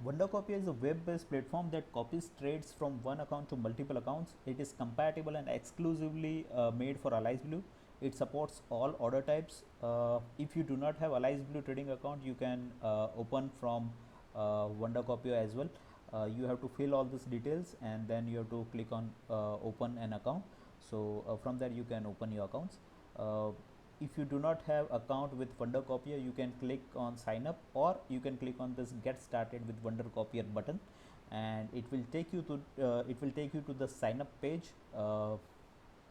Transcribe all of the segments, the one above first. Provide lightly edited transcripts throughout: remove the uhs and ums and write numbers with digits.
WonderCopier is a web-based platform that copies trades from one account to multiple accounts. It is compatible and exclusively made for Alice Blue. It supports all order types. If you do not have Alice Blue trading account, you can open from WonderCopier as well. You have to fill all these details and then you have to click on open an account. So from there you can open your accounts. If you do not have account with WonderCopier, you can click on sign up, or you can click on this get started with WonderCopier button, and it will take you to the sign up page.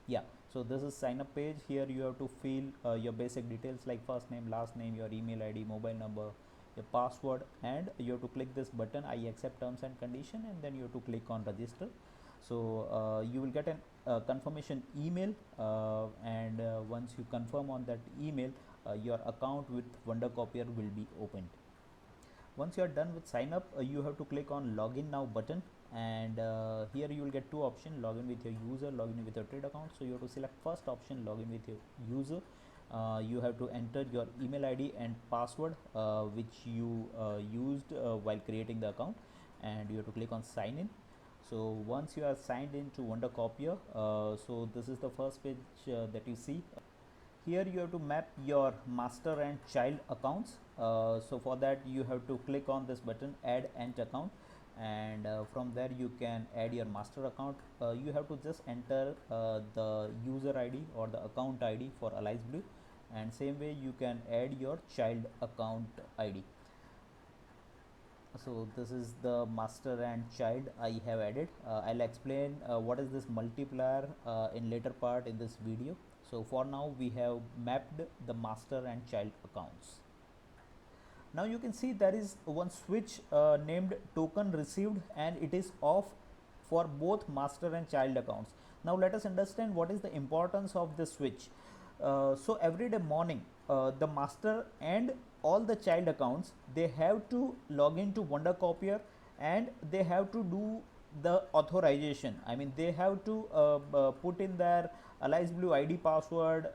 Yeah, so this is sign up page. Here you have to fill your basic details like first name, last name, your email ID, mobile number, your password, and you have to click this button, I accept terms and condition, and then you have to click on register. So you will get an confirmation email, and once you confirm on that email, your account with WonderCopier will be opened. Once you are done with sign up, you have to click on login now button, and here you will get two options: login with your user, login with your trade account. So you have to select first option, login with your user. You have to enter your email ID and password which you used while creating the account, and you have to click on sign in. So once you are signed into WonderCopier, so this is the first page that you see. Here you have to map your master and child accounts. So for that you have to click on this button, add ant account, and from there you can add your master account. You have to just enter the user ID or the account ID for Alice Blue, and same way you can add your child account ID. So this is the master and child I have added. I'll explain what is this multiplier in later part in this video. So for now we have mapped the master and child accounts. Now you can see there is one switch named token received, and it is off for both master and child accounts. Now let us understand what is the importance of this switch. So every day morning, the master and all the child accounts, they have to log into WonderCopier, and they have to do the authorization. I mean, they have to put in their Alice Blue ID password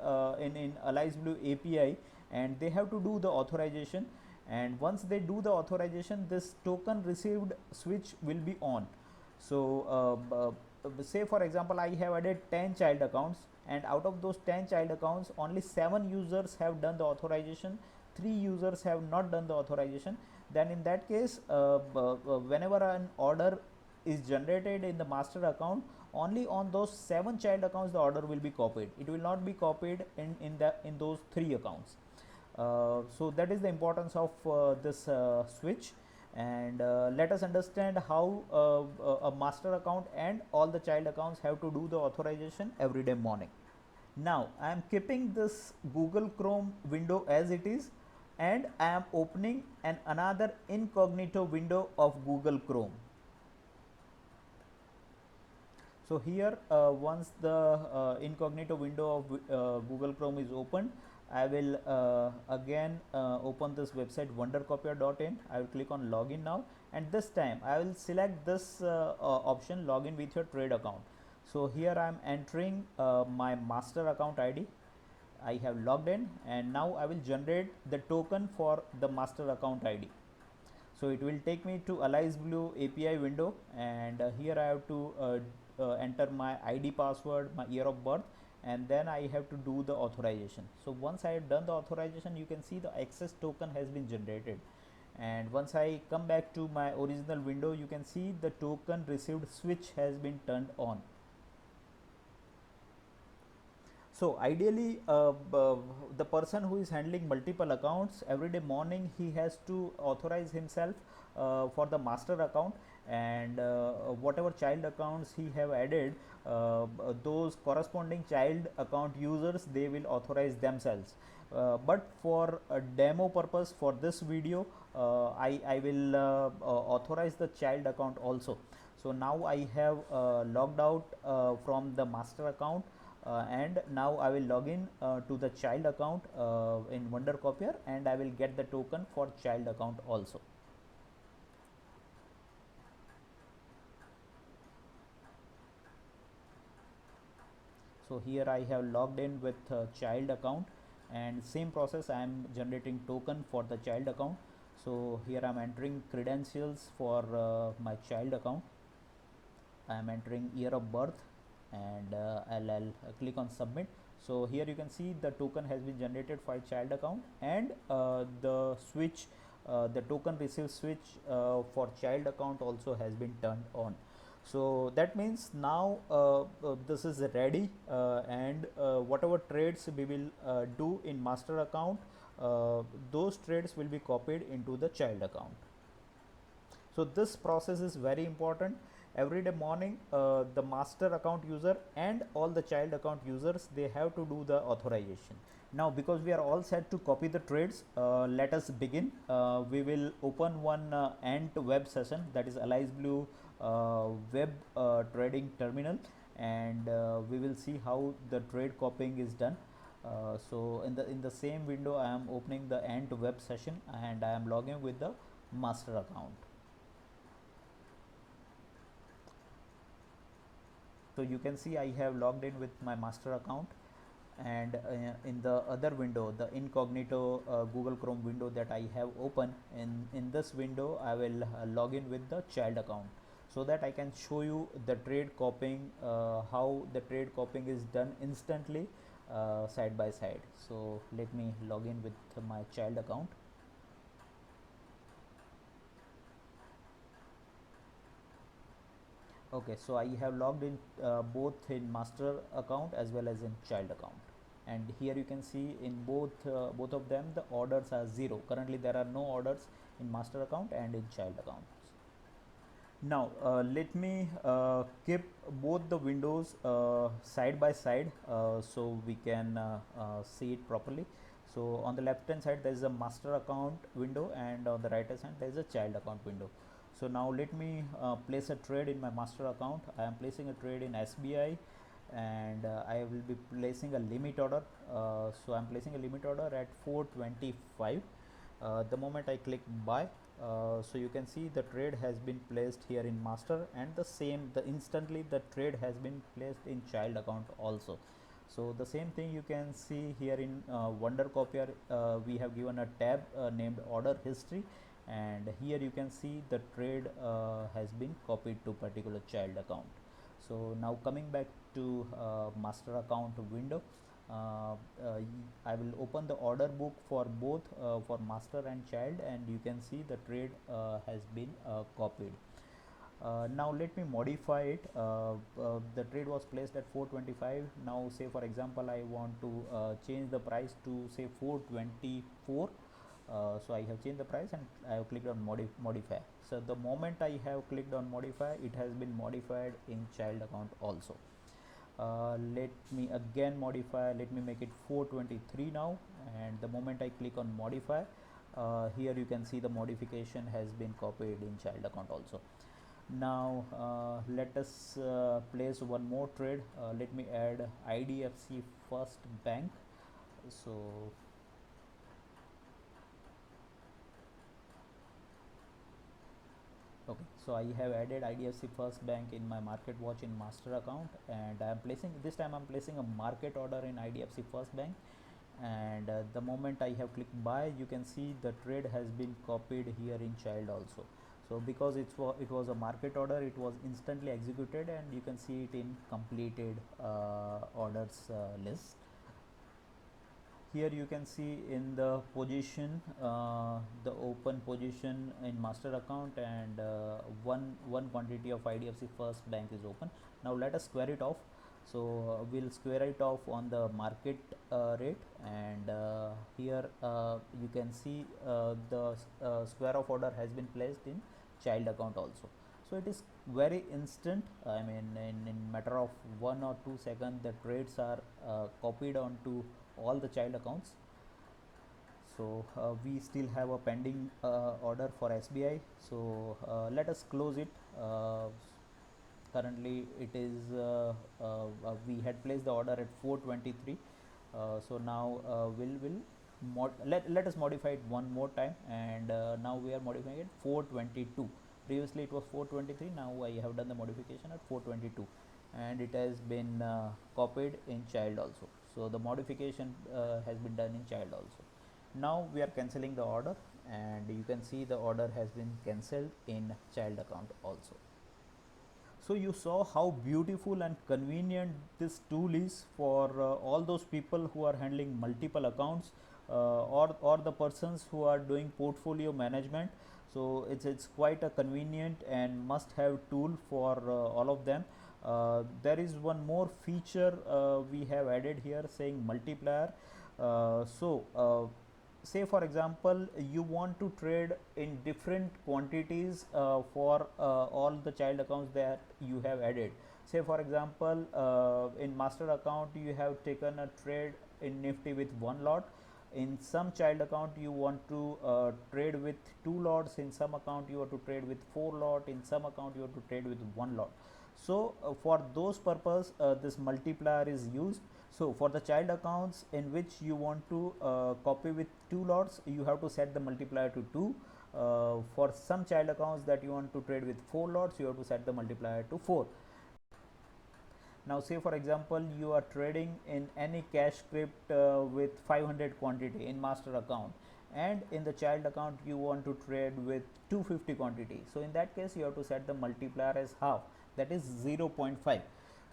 in Alice Blue API, and they have to do the authorization. And once they do the authorization, this token received switch will be on. So say for example I have added 10 child accounts, and out of those 10 child accounts only 7 users have done the authorization, 3 users have not done the authorization. Then in that case, whenever an order is generated in the master account, only on those 7 child accounts the order will be copied. It will not be copied in those 3 accounts. So that is the importance of this switch. And let us understand how a master account and all the child accounts have to do the authorization every day morning. Now I am keeping this Google Chrome window as it is, and I am opening another incognito window of Google Chrome. So here once the incognito window of Google Chrome is opened, I will again open this website wondercopier.in. I will click on login now, and this time I will select this option, login with your trade account. So here I am entering my master account ID. I have logged in, and now I will generate the token for the master account ID. So it will take me to Alice Blue API window, and here I have to enter my ID password, my year of birth, and then I have to do the authorization. So once I have done the authorization, you can see the access token has been generated. And once I come back to my original window, you can see the token received switch has been turned on. So ideally, the person who is handling multiple accounts, every day morning he has to authorize himself for the master account, and whatever child accounts he have added, those corresponding child account users, they will authorize themselves. But for a demo purpose for this video, I will authorize the child account also. So now I have logged out from the master account, and now I will log in to the child account in WonderCopier, and I will get the token for child account also. So here I have logged in with child account, and same process I am generating token for the child account. So here I'm entering credentials for my child account. I am entering year of birth, and I'll click on submit. So here you can see the token has been generated for child account, and the switch, the token receive switch for child account also has been turned on. So that means now this is ready, and whatever trades we will do in master account, those trades will be copied into the child account. So this process is very important. Every day morning, the master account user and all the child account users, they have to do the authorization. Now because we are all set to copy the trades, let us begin. We will open one Ant web session, that is Allies Blue web trading terminal, and we will see how the trade copying is done. So in the same window I am opening the Ant web session, and I am logging with the master account. So you can see I have logged in with my master account, and in the other window, the incognito Google Chrome window that I have open, in this window I will log in with the child account, so that I can show you the trade copying, how the trade copying is done instantly, side by side. So let me log in with my child account. Okay, so I have logged in both in master account as well as in child account, and here you can see in both of them the orders are 0. Currently there are no orders in master account and in child account. Now let me keep both the windows side by side, so we can see it properly. So on the left hand side there is a master account window, and on the right hand side there is a child account window. So now let me place a trade in my master account. I am placing a trade in SBI, and I will be placing a limit order. So I am placing a limit order at 425. The moment I click buy, so you can see the trade has been placed here in master, and the instantly the trade has been placed in child account also. So the same thing you can see here in Wonder Copier. We have given a tab named order history, and here you can see the trade has been copied to particular child account. So now coming back to master account window, I will open the order book for both, for master and child, and you can see the trade has been copied. Now let me modify it. The trade was placed at 425. Now say for example I want to change the price to say 424. So I have changed the price, and I have clicked on modify. So the moment I have clicked on modify, it has been modified in child account also. Let me again modify, let me make it 423 now, and the moment I click on modify, here you can see the modification has been copied in child account also. Now let us place one more trade. Let me add IDFC First Bank. So okay, so I have added IDFC First Bank in my market watch in master account, and I am placing, this time I'm placing a market order in IDFC First Bank, and the moment I have clicked buy, you can see the trade has been copied here in child also. So because it was a market order, it was instantly executed, and you can see it in completed orders list. Here you can see in the position, the open position in master account, and one quantity of IDFC First Bank is open. Now let us square it off. So we'll square it off on the market rate, and here you can see the square of order has been placed in child account also. So it is very instant. I mean in matter of 1 or 2 seconds the trades are copied onto all the child accounts. So we still have a pending order for SBI, so let us close it. Currently it is we had placed the order at 423. So now let us modify it one more time, and now we are modifying it 422. Previously it was 423. Now I have done the modification at 422, and it has been copied in child also. So the modification has been done in child also. Now we are cancelling the order, and you can see the order has been cancelled in child account also. So you saw how beautiful and convenient this tool is for all those people who are handling multiple accounts, or the persons who are doing portfolio management. So it's quite a convenient and must have tool for all of them. There is one more feature we have added here saying multiplier. Say for example you want to trade in different quantities for all the child accounts that you have added. Say for example in master account you have taken a trade in nifty with one lot. In some child account you want to trade with two lots. In some account you want to trade with four lot. In some account you want to trade with one lot. So for those purpose this multiplier is used. So for the child accounts in which you want to copy with two lots, you have to set the multiplier to 2. For some child accounts that you want to trade with four lots, you have to set the multiplier to 4. Now say for example you are trading in any cash script with 500 quantity in master account, and in the child account you want to trade with 250 quantity. So in that case you have to set the multiplier as half, that is 0.5.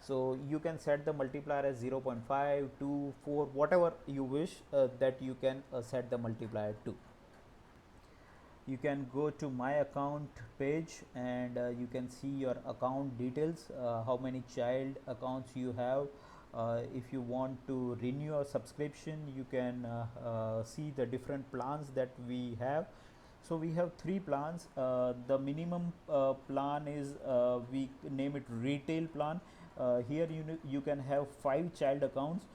So you can set the multiplier as 0.5, 2, 4, whatever you wish that you can set the multiplier to. You can go to my account page and you can see your account details, how many child accounts you have. If you want to renew your subscription, you can see the different plans that we have. So we have three plans. The minimum plan is we name it retail plan. Here you can have 5 child accounts.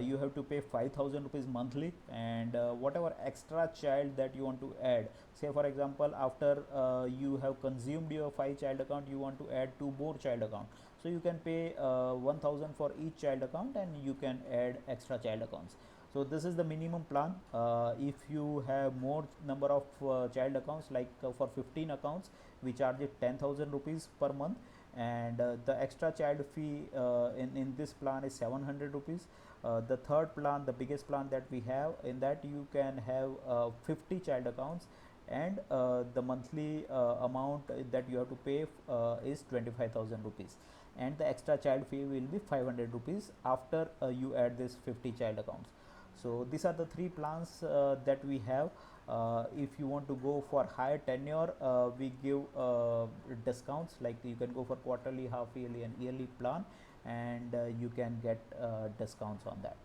You have to pay 5,000 rupees monthly, and whatever extra child that you want to add, say for example after you have consumed your 5 child account, you want to add 2 more child account, so you can pay 1,000 for each child account and you can add extra child accounts. So this is the minimum plan. If you have more number of child accounts, like for 15 accounts we charge it 10,000 rupees per month, and the extra child fee in this plan is 700 rupees. The third plan, the biggest plan that we have, in that you can have 50 child accounts, and the monthly amount that you have to pay is 25,000 rupees, and the extra child fee will be 500 rupees after you add this 50 child accounts. So these are the three plans that we have. If you want to go for higher tenure, we give discounts, like you can go for quarterly, half yearly and yearly plan, and you can get discounts on that.